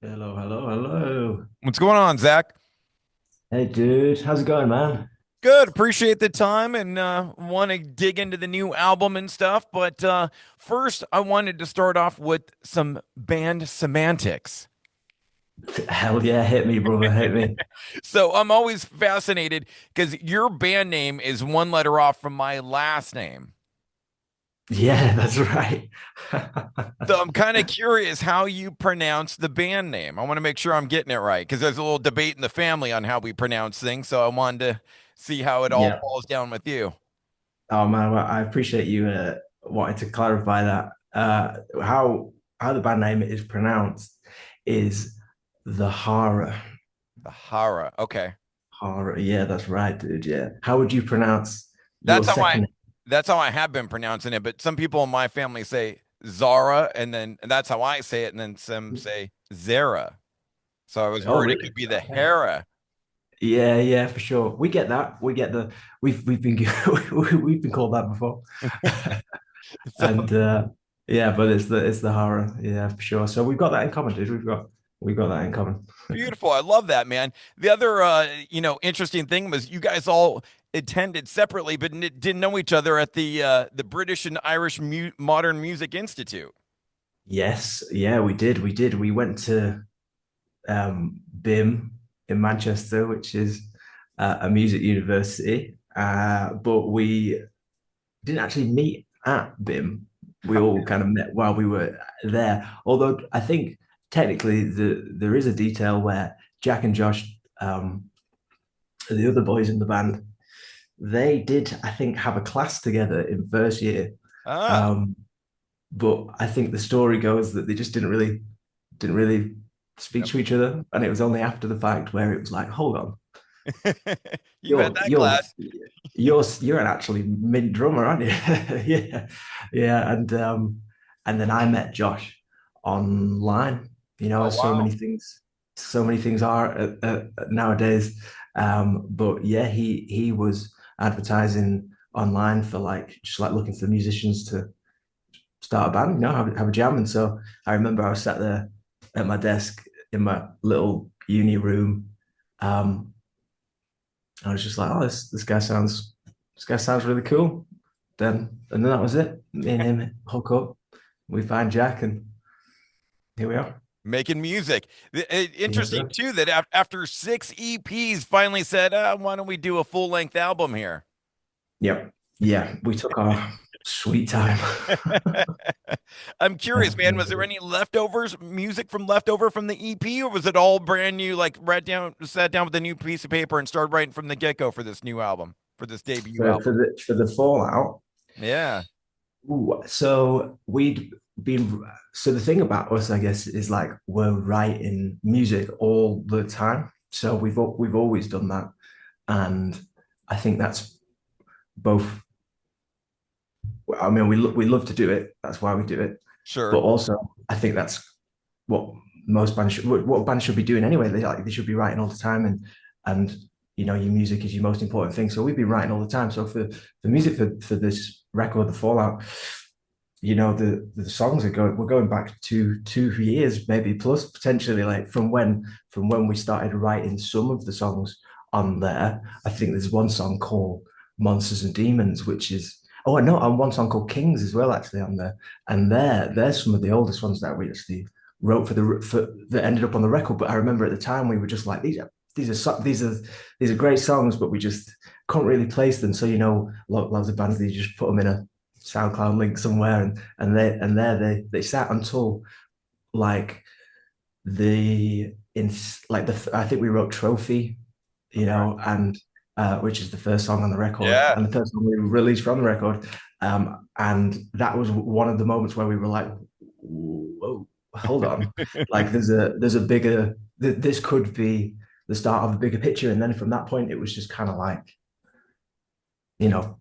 Hello, hello, hello. What's going on, Zach? Hey, dude, how's it going, man? Good. Appreciate the time and want to dig into the new album and stuff. But first, I wanted to start off with some band semantics. Hell yeah, hit me, brother, hit me. So I'm always fascinated because your band name is one letter off from my last name. Yeah, that's right. So I'm kind of curious how you pronounce the band name. I want to make sure I'm getting it right because there's a little debate in the family on how we pronounce things. So I wanted to see how it all Yeah. falls down with you. Oh man, well, I appreciate you wanting to clarify that. How the band name is pronounced is the HARA. The Hara. Okay. HARA. Yeah, that's right, dude. Yeah. How would you pronounce your That's how I second name? that's how I have been pronouncing it, but some people in my family say Zara and that's how I say it, and then some say Zara. So I was Oh, worried it really? could be the Okay. Hera. Yeah, yeah, for sure. We get that. We get the we've been we've been called that before. So And yeah, but it's the horror, yeah, for sure. So we've got that in common, dude. We've got that in common. beautiful. I love that, man. The other interesting thing was you guys all attended separately but didn't know each other at the British and Irish Modern Music Institute. Yes, yeah, we did. We went to BIM in Manchester, which is a music university, but we didn't actually meet at BIM. We all kind of met while we were there. Although I think technically there is a detail where Jack and Josh, the other boys in the band, they did, I think, have a class together in first year. Ah. Um, but I think the story goes that they just didn't really speak Yep. to each other, and it was only after the fact where it was like, hold on, You've had you're that you're class. you're an actually mint drummer, aren't you? Yeah, yeah, and then I met Josh online. Oh As wow. so many things are nowadays. But yeah, he was advertising online for like just like looking for musicians to start a band, have a jam. And so I remember I was sat there at my desk in my little uni room. Um, I was just like, oh, this guy sounds really cool. And then that was it. Me and him hook up. We find Jack, and here we are. Making music. Yes, Interesting sir. too that after six EPs, finally said, "Why don't we do a full length album here?" Yep. Yeah, we took our sweet time. I'm curious, man. Was there any leftovers music from leftover from the EP, or was it all brand new? Like, sat down with a new piece of paper and started writing from the get go for this new album, for this debut For album. the Fallout. Yeah, Ooh, so we'd been so the thing about us, I guess, is like we're writing music all the time. So we've always done that, and I think that's both. I mean, we love to do it. That's why we do it. But sure. also, I think that's what what bands should be doing anyway. They should be writing all the time, and your music is your most important thing. So we've been writing all the time. So for the music for this record, The Fallout, the songs we're going back to 2 years, maybe plus potentially, like from when we started writing some of the songs on there. I think there's one song called Monsters and Demons, which is oh no, and one song called Kings as well, actually, on there. And there's some of the oldest ones that we actually wrote for that ended up on the record. But I remember at the time we were just like, these are great songs, but we just couldn't really place them. So lots of bands, they just put them in a SoundCloud link somewhere, and there they sat until like the in like the I think we wrote Trophy, Okay. and which is the first song on the record Yeah. and the first song we released from the record. And that was one of the moments where we were like, whoa, hold on, like there's a bigger this could be the start of a bigger picture. And then from that point, it was just kind of like you know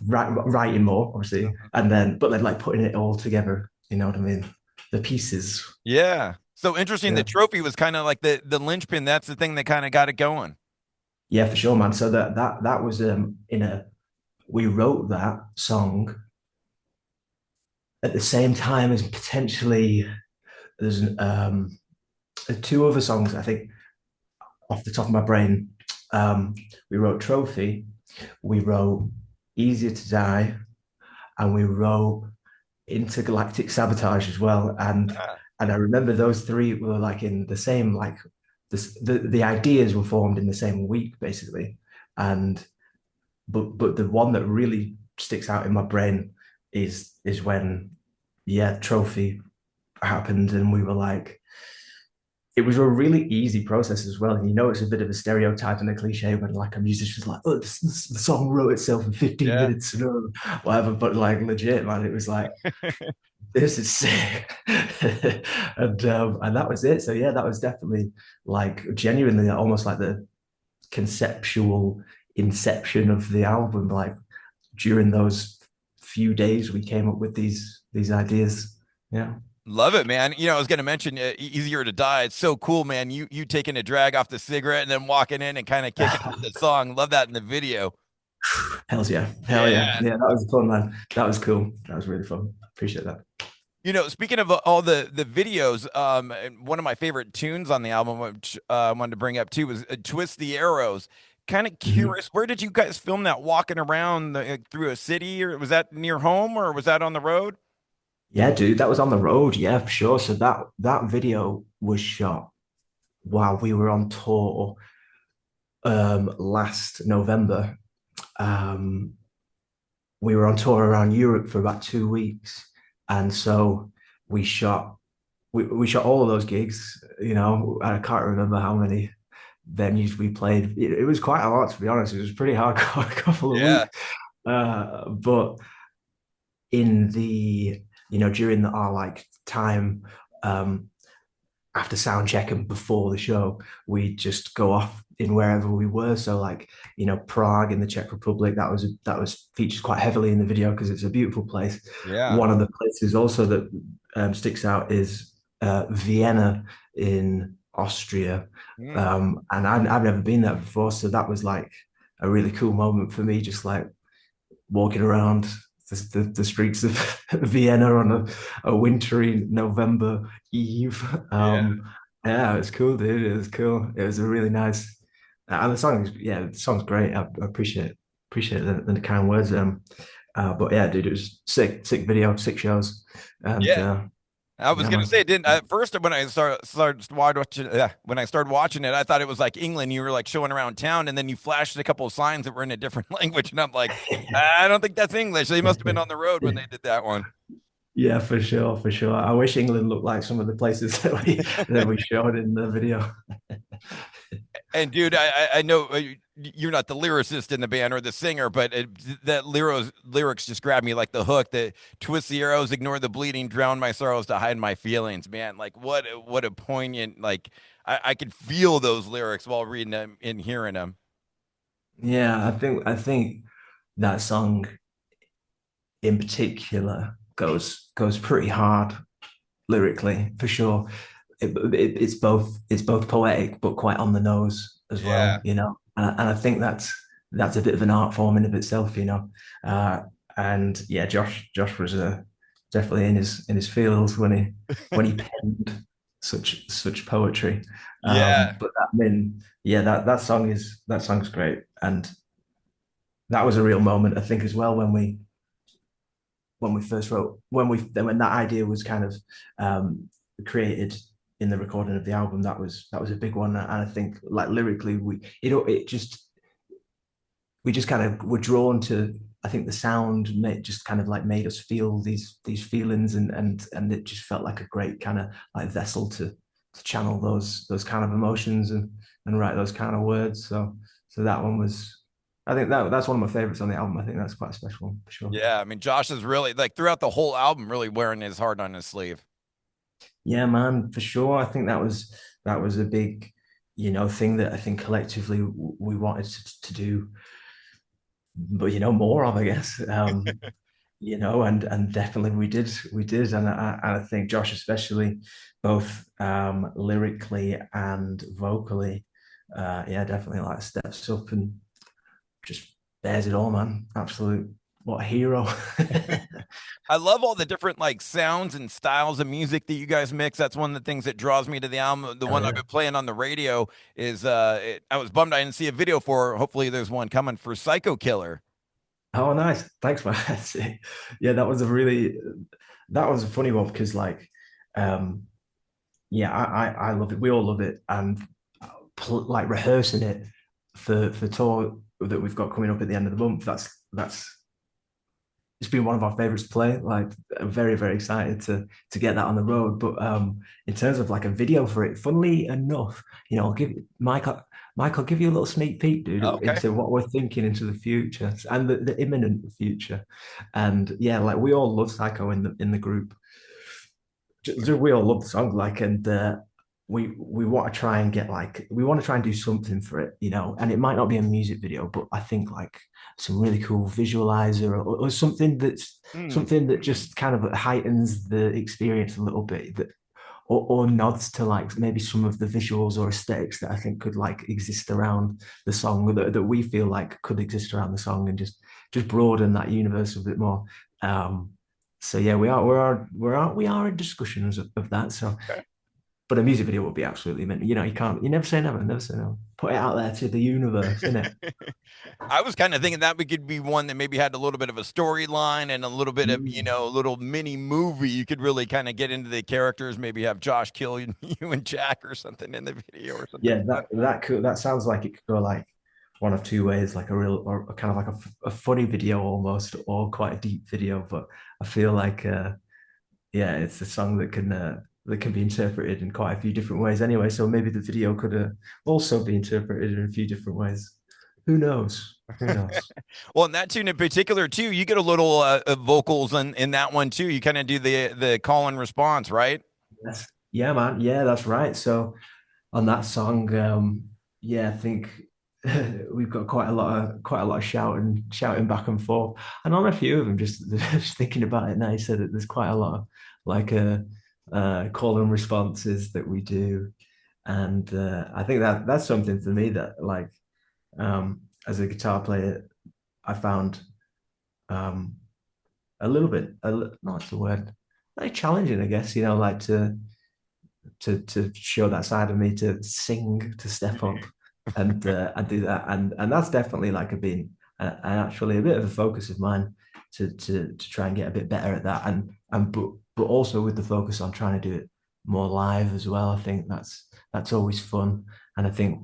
writing more, obviously, and then like putting it all together. You know what I mean? The pieces. Yeah. So interesting. The Yeah. trophy was kind of like the linchpin. That's the thing that kind of got it going. Yeah, for sure, man. So that was in a we wrote that song at the same time as potentially there's two other songs, I think, off the top of my brain. Um, we wrote Trophy, we wrote Easier to Die, and we wrote Intergalactic Sabotage as well. Ah, And I remember those three were like in the same like the ideas were formed in the same week basically. And but the one that really sticks out in my brain is when Trophy happened and we were like it was a really easy process as well. And you know, it's a bit of a stereotype and a cliche when like a musician's like, oh, the song wrote itself in 15 yeah. minutes, whatever. But like legit, man, it was like, this is sick. And that was it. So yeah, that was definitely like genuinely almost like the conceptual inception of the album. Like during those few days we came up with these ideas. Yeah. Love it, man. I was gonna mention "Easier to Die." It's so cool, man. You taking a drag off the cigarette and then walking in and kind of kicking into the song. Love that in the video. Hells yeah. Hell yeah. Yeah. Yeah, that was fun, man. That was cool. That was really fun. Appreciate that. Speaking of all the videos, and one of my favorite tunes on the album, which I wanted to bring up too, was "Twist the Arrows." Kind of Mhm. curious, where did you guys film that? Walking around through a city, or was that near home, or was that on the road? Yeah, dude, that was on the road. Yeah, for sure. So that video was shot while we were on tour last November. Um, we were on tour around Europe for about 2 weeks, and so we shot we shot all of those gigs. You know, I can't remember how many venues we played. It was quite a lot, to be honest. It was a pretty hardcore couple of Yeah, weeks. But in the during our like time after sound check and before the show, we just go off in wherever we were. So like, Prague in the Czech Republic, that was featured quite heavily in the video because it's a beautiful place. yeah. One of the places also that sticks out is Vienna in Austria. Mm. And I've never been there before. So that was like a really cool moment for me, just like walking around the streets of Vienna on a wintry November eve. Yeah. Yeah, it was cool, dude. It was cool. It was a really nice, and the song's great. I appreciate the kind words. But yeah, dude, it was sick video, sick shows, and Yeah. I was yeah, gonna man. say it didn't at first when I when I started watching it, I thought it was like England. You were like showing around town, and then you flashed a couple of signs that were in a different language, and I'm like, I don't think that's English. They must have been on the road when they did that one. Yeah, for sure, for sure. I wish England looked like some of the places that we showed in the video. And dude, I know you're not the lyricist in the band or the singer, but that lyrics just grabbed me like the hook that twist the arrows, ignore the bleeding, drown my sorrows to hide my feelings. Man, like what a poignant like I could feel those lyrics while reading them and hearing them. Yeah, I think that song in particular goes pretty hard lyrically for sure. It's both poetic but quite on the nose as well, Yeah. And I think that's a bit of an art form in of itself. Uh, and yeah, Josh was definitely in his fields when he penned such poetry. Yeah. But yeah, that song's great, and that was a real moment I think as well when we first wrote when that idea was kind of created in the recording of the album. That was a big one, and I think like lyrically we just kind of were drawn to. I think the sound just kind of like made us feel these feelings, and it just felt like a great kind of like vessel to channel those kind of emotions and write those kind of words. So that one was. I think that's one of my favorites on the album. I think that's quite a special one for sure. Yeah. I mean, Josh is really like throughout the whole album, really wearing his heart on his sleeve. Yeah, man, for sure. I think that was a big, thing that I think collectively we wanted to do, but more of, I guess. And definitely we did, and I think Josh especially, both lyrically and vocally, yeah, definitely like steps up and just bears it all, man. Absolute What hero? I love all the different like sounds and styles of music that you guys mix. That's one of the things that draws me to the album. The Oh one I've yeah. been playing on the radio is I was bummed I didn't see a video for. Hopefully there's one coming for Psycho Killer. Oh, nice. Thanks, man. Yeah, that was a funny one because um, yeah, I love it. We all love it, and like rehearsing it for tour that we've got coming up at the end of the month. That's it's been one of our favorites to play. Like, I'm very, very excited to get that on the road. But in terms of like a video for it, funnily enough, I'll give Mike, I'll give you a little sneak peek, dude, Okay. into what we're thinking into the future and the imminent future. And yeah, like we all love Psycho in the group. We all love the song, like, and we want to try and get like we want to try and do something for it, and it might not be a music video, but I think like some really cool visualizer or Hmm. something that just kind of heightens the experience a little bit, or nods to like maybe some of the visuals or aesthetics that I think could like exist around the song, that we feel like could exist around the song, and just broaden that universe a bit more. Um, so yeah, we are in discussions of that. So, but a music video would be absolutely meant. You never say never, never say no. Put it out there to the universe, innit? I was kind of thinking that we could be one that maybe had a little bit of a storyline and a little bit of, Mm. a little mini movie. You could really kind of get into the characters, maybe have Josh kill you, you and Jack or something in the video or something Yeah, fun. that sounds like it could go like one of two ways, like a real or kind of like a funny video almost, or quite a deep video. But I feel like yeah, it's a song that can be interpreted in quite a few different ways anyway. So maybe the video could also be interpreted in a few different ways. Who knows? Who knows? Well, in that tune in particular, too, you get a little vocals in that one too. You kind of do the call and response, right? Yes. Yeah, man. Yeah, that's right. So on that song, yeah, I think we've got quite a lot of shouting back and forth, and on a few of them, just thinking about it now, you said that there's quite a lot of like call and responses that we do, and I think that's something for me that like as a guitar player, I found um, a little bit, no, what's the word? Like challenging, I guess. Like to show that side of me, to sing, to step up, and do that, and that's definitely like been actually a bit of a focus of mine to try and get a bit better at that, but also with the focus on trying to do it more live as well. I think that's always fun, and I think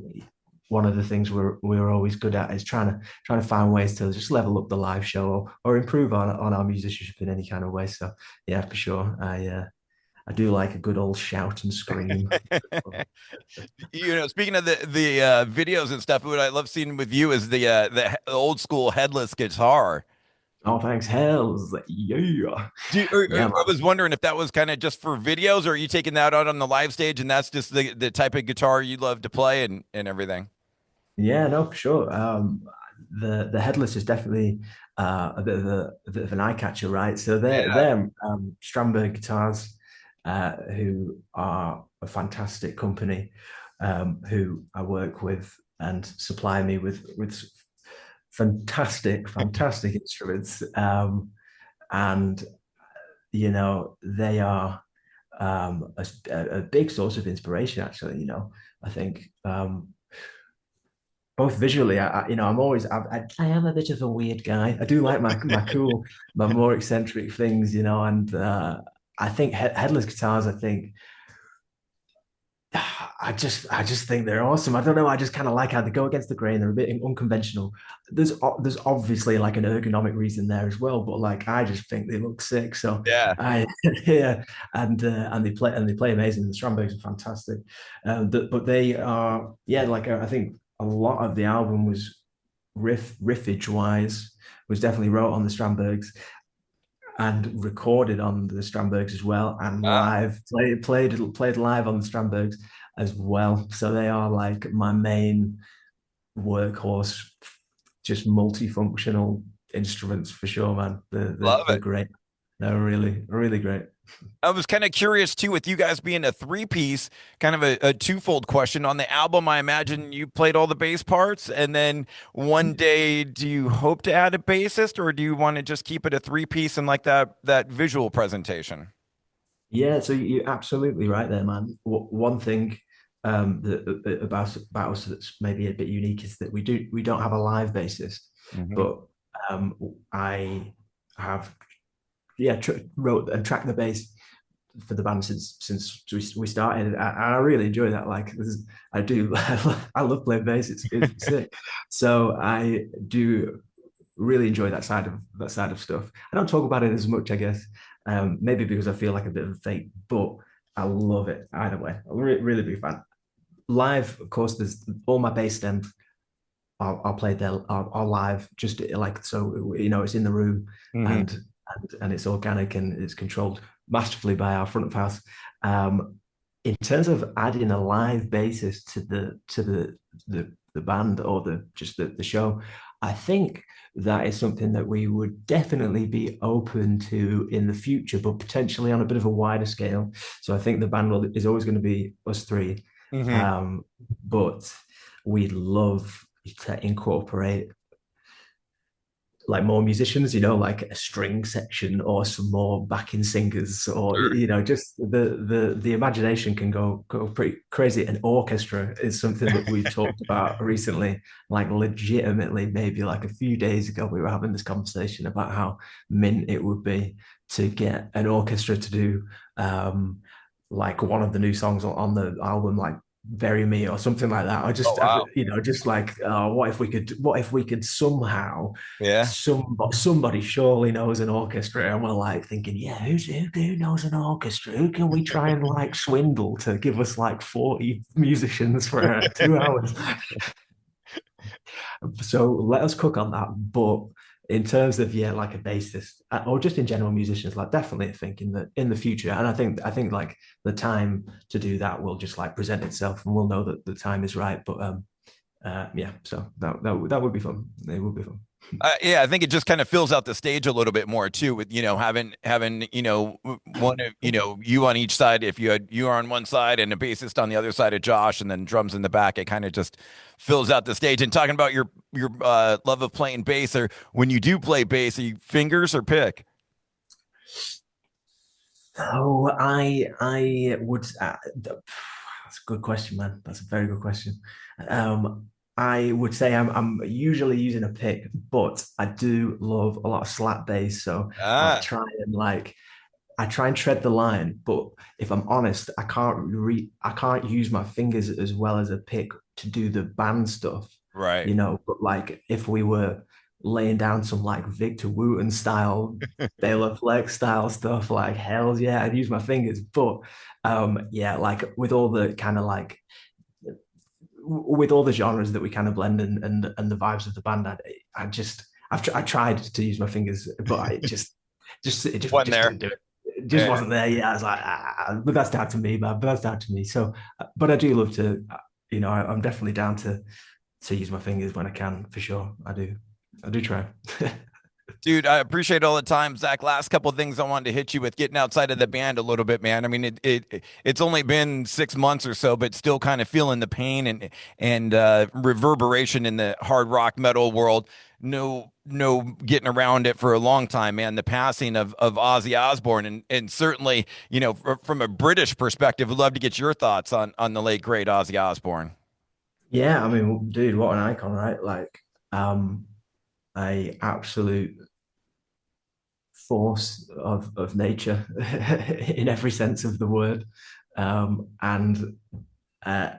one of the things we're always good at is trying to find ways to just level up the live show, or improve on our musicianship in any kind of way. So yeah, for sure, I do like a good old shout and scream. Speaking of the videos and stuff, what I love seeing with you is the old school headless guitar. Oh, thanks, hells, yeah, I yeah, man. was wondering if that was kind of just for videos, or are you taking that out on the live stage, and that's just the type of guitar you love to play and everything? Yeah, no, for sure. The headless is definitely a bit of an eye catcher, right? So Yeah. they're Strandberg guitars, who are a fantastic company, who I work with and supply me with fantastic instruments. And they are a big source of inspiration, actually. I think both visually, I'm always, I am a bit of a weird guy. I do like my cool, my more eccentric things, and I think headless guitars, I think, I just think they're awesome. I don't know. I just kind of like how they go against the grain. They're a bit unconventional. There's obviously like an ergonomic reason there as well, but like I just think they look sick. So Yeah. I yeah, and they play amazing. The Strandbergs are fantastic, but they are, yeah. Like I think a lot of the album was riffage wise was definitely wrote on the Strandbergs and recorded on the Strandbergs as well, and Ah, live played live on the Strandbergs as well. So they are like my main workhorse, just multifunctional instruments for sure, man. They're, they're, love they're it. great. They're really, really great. I was kind of curious too, with you guys being a three-piece, kind of a twofold question. On the album, I imagine you played all the bass parts, and then one day, do you hope to add a bassist, or do you want to just keep it a three-piece and like that visual presentation? Yeah, so you're absolutely right there, man. One thing about us that's maybe a bit unique is that we don't have a live bassist, Hmm. but I have wrote and tracked the bass for the band since we started, and I really enjoy that. Like I do, I love playing bass. It's sick. So I do really enjoy that side of stuff. I don't talk about it as much, I guess, maybe because I feel like a bit of a fake, but I love it either way. I'm really big fan. Live, of course, there's all my bass stems are played there are live, just like so it's in the room Hmm. and and it's organic and it's controlled masterfully by our front of house. In terms of adding a live basis to the band or the show, I think that is something that we would definitely be open to in the future, but potentially on a bit of a wider scale. So I think the is always going to be us three, Hmm. um, but we'd love to incorporate like more musicians, like a string section or some more backing singers, or just the imagination can go pretty crazy. An orchestra is something that we've talked about recently, like legitimately, maybe like a few days ago, we were having this conversation about how mint it would be to get an orchestra to do like one of the new songs on the album, like Bury Me or something like that. Or Oh just wow. just like what if we could somehow Yeah. somebody surely knows an orchestra, and we're like thinking, yeah, who knows an orchestra? Who can we try and like swindle to give us like 40 musicians for 2 hours? So let us cook on that. But in terms of like a bassist or just in general musicians, like definitely thinking that in the future, and I think like the time to do that will just like present itself, and we'll know that the time is right. But yeah, so that would be fun. It would be fun. Yeah, I think it just kind of fills out the stage a little bit more too, with having one of you on each side. If you are on one side and a bassist on the other side of Josh, and then drums in the back, it kind of just fills out the stage. And talking about your love of playing bass, or when you do play bass, are you fingers or pick? So I would that's a good question, man. That's a very good question. I would say I'm usually using a pick, but I do love a lot of slap bass. So I'll Ah, try and like I try and tread the line, but if I'm honest, I can't use my fingers as well as a pick to do the band stuff, right. But like if we were laying down some like Victor Wooten style, Bela Fleck style stuff, like hell yeah, I'd use my fingers. But yeah, like with all the kind of like with all the genres that we kind of blend and the vibes of the band, I tried to use my fingers, but I One just there. didn't do it. It just Yeah. wasn't there. Yeah, I was like, but that's down to me, man. But that's down to me. So, but I do love to, I'm definitely down to use my fingers when I can, for sure. I do try. Dude, I appreciate all the time, Zach. Last couple of things I wanted to hit you with, getting outside of the band a little bit, man. I mean, it's only been 6 months or so, but still kind of feeling the pain and reverberation in the hard rock metal world. No getting around it for a long time, man. The passing of Ozzy Osbourne, and certainly, from a British perspective, would love to get your thoughts on the late great Ozzy Osbourne. Yeah, I mean, dude, what an icon, right? Like, um, a absolute force of nature in every sense of the word, and uh,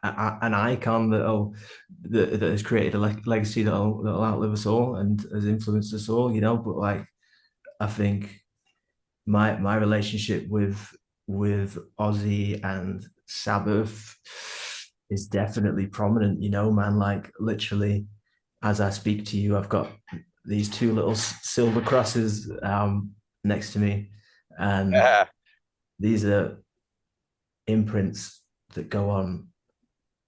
an icon that has created a legacy that'll outlive us all and has influenced us all. But like, I think my relationship with Ozzy and Sabbath is definitely prominent. Man, like literally, as I speak to you, I've got these two little silver crosses next to me, and Yeah. these are imprints that go on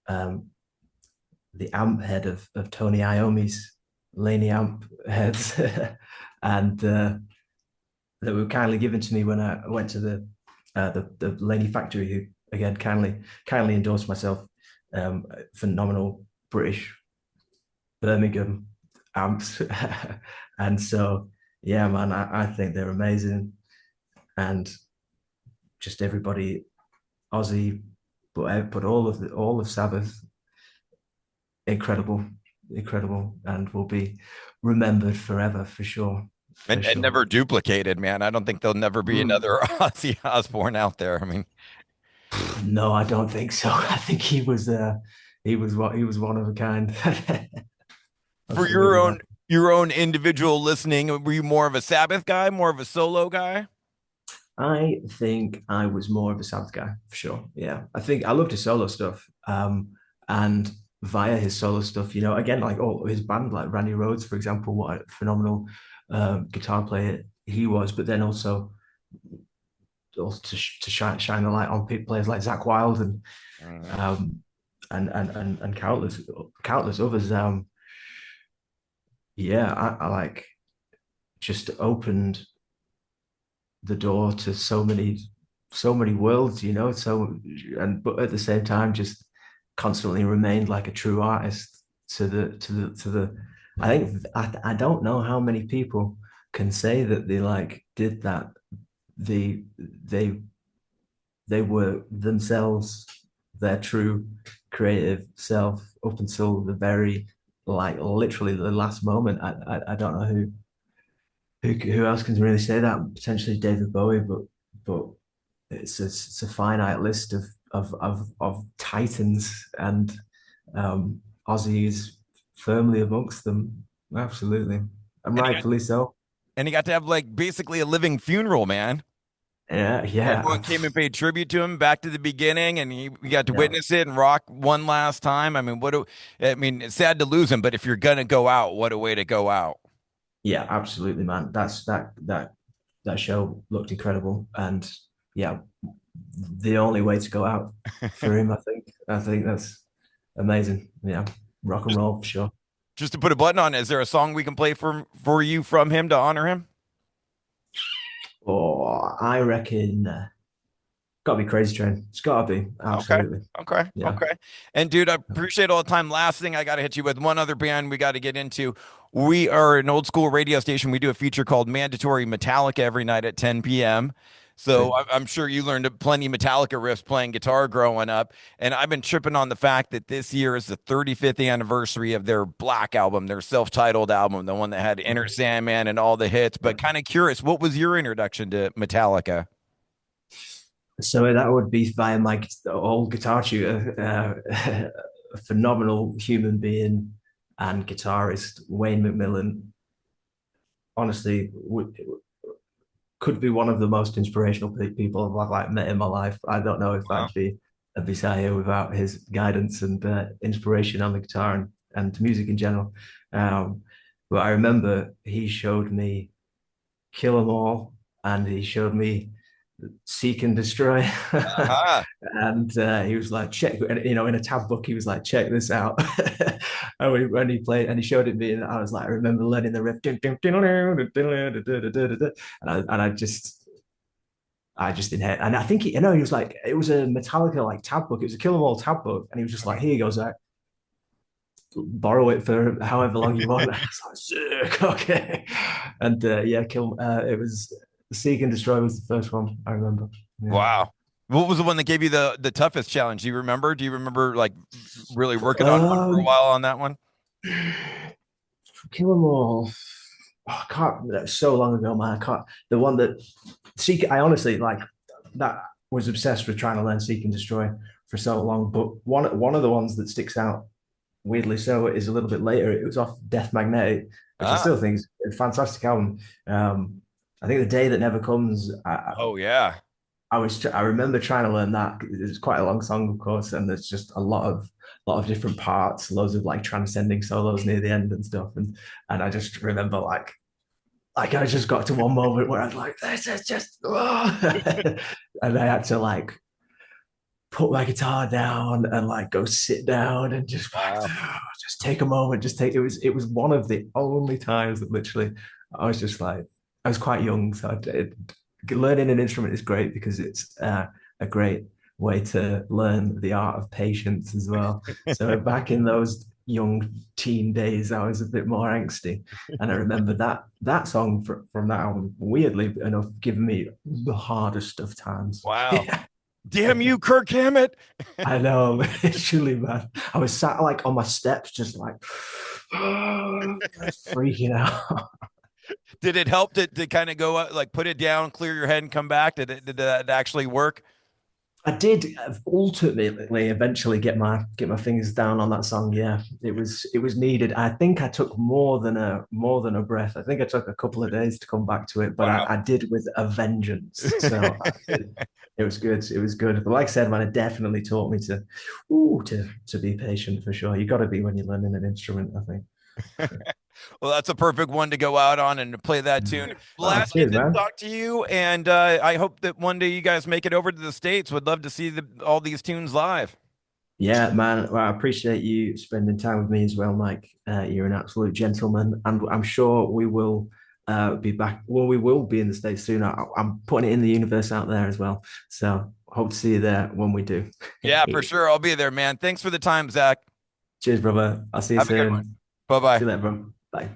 um, the amp head of Tony Iommi's Laney amp heads, and that were kindly given to me when I went to the Laney factory, who again kindly endorsed myself. Phenomenal British Birmingham amps, and so yeah, man, I think they're amazing, and just everybody, Ozzy, but all of Sabbath, incredible, incredible, and will be remembered forever for sure, for And sure. never duplicated, man. I don't think there'll never be Mm. another Ozzy Osbourne out there. I mean, No, I don't think so. I think he was one of a kind. for Absolutely, man. your own individual listening, were you more of a Sabbath guy, more of a solo guy? I think I was more of a Sabbath guy for sure. Yeah, I think I loved his solo stuff. And via his solo stuff, again, like his band, like Randy Rhoads, for example, what a phenomenal guitar player he was. But then also to shine the light on players like Zach Wild Mhm. um, and countless others. Yeah, I like just opened the door to so many worlds, but at the same time just constantly remained like a true artist to the I think I don't know how many people can say that they like did that. They they they were themselves, their true creative self, up until the very, like, literally the last moment. I don't know who else can really say that? Potentially David Bowie, but it's a finite list of titans, and Ozzy is firmly amongst them. Absolutely, and And rightfully so. he got to have like basically a living funeral, man. Yeah, Everyone yeah, came and paid tribute to him back to the beginning, and we got to yeah, witness it and rock one last time. I mean, I mean, it's sad to lose him, but if you're gonna go out, what a way to go out. yeah. Absolutely, man. That show looked incredible, and yeah, the only way to go out for him. I think that's amazing. Yeah, rock and Just, roll for sure. just to put a button on, is there a song we can play for you from him to honor him? Or I reckon, gotta be Crazy Train. It's gotta be Okay. absolutely. Okay. Yeah. Okay. And dude, I appreciate all the time. Last thing I got to hit you with one other band we got to get into. We are an old school radio station. We do a feature called Mandatory Metallica every night at 10 p.m. So Sweet. I'm sure you learned plenty of Metallica riffs playing guitar growing up. And I've been tripping on the fact that this year is the 35th anniversary of their Black album, their self-titled album, the one that had Inner Sandman and all the hits. But kind of curious, what was your introduction to Metallica? So that would be via my old guitar tutor, a phenomenal human being and guitarist, Wayne McMillan. Honestly, could be one of the most inspirational people I've like met in my life. I don't know if Wow. I'd be sat here without his guidance and inspiration on the guitar and music in general. Um, but I remember he showed me Kill 'Em All, and he showed me Seek and Destroy. Uh-huh. And he was like, check, in a tab book, he was like, check this out. And when he played and he showed it me, and I was like, I remember learning the riff. And I just inherit, and I think he was like, it was a Metallica like tab book. It was a Kill 'Em All tab book, and he was just like, here you go, Zach, borrow it for however long you want. I was like, sick, okay. And yeah, it was Seek and Destroy was the first one I remember. Yeah. Wow. What was the one that gave you the toughest challenge? Do you remember? Do you remember like really working on one for a Um, while on that one? Kill 'Em All. Oh, I can't. That was so long ago, man. I can't. The one that Seek. I honestly like that. Was obsessed with trying to learn Seek and Destroy for so long. But one of the ones that sticks out, weirdly so, is a little bit later. It was off Death Magnetic, which I Ah, still think is a fantastic album. I think The Day That Never Comes. oh yeah. I remember trying to learn that. It's quite a long song, of course, and there's just a lot of different parts, loads of like transcending solos near the end and stuff. And I just remember like I just got to one moment where I was like, this is just and I had to like put my guitar down and like go sit down and just like Wow. just take a moment, just take it was one of the only times that literally I was just like, I was quite young, so learning an instrument is great because it's a great way to learn the art of patience as well. So back in those young teen days, I was a bit more angsty, and I remember that song from that album, weirdly enough, giving me the hardest of times. Wow. Damn you, Kirk Hammett. I know, literally, man. I was sat like on my steps, just like freaking out. Did it help to kind of go like put it down, clear your head, and come back? Did that actually work? I did ultimately eventually get my fingers down on that song. Yeah, it was needed. I think I took more than a breath. I think I took a couple of days to come back to it, but I, Wow. I did with a vengeance. So it was good. It was good. But like I said, man, it definitely taught me to be patient for sure. You got to be when you're learning an instrument, I think. Well, that's a perfect one to go out on and to play that tune. Oh, Glad to get cheers, to man. talk to you, and I hope that one day you guys make it over to the States. Would love to see all these tunes live. Yeah, man. Well, I appreciate you spending time with me as well, Mike. You're an absolute gentleman, and I'm sure we will be back. Well, we will be in the States soon. I'm putting it in the universe out there as well. So hope to see you there when we do. Yeah, for sure. I'll be there, man. Thanks for the time, Zach. Cheers, brother. I'll see you Have a good one. soon. Bye See bye. you later, bro. Bye.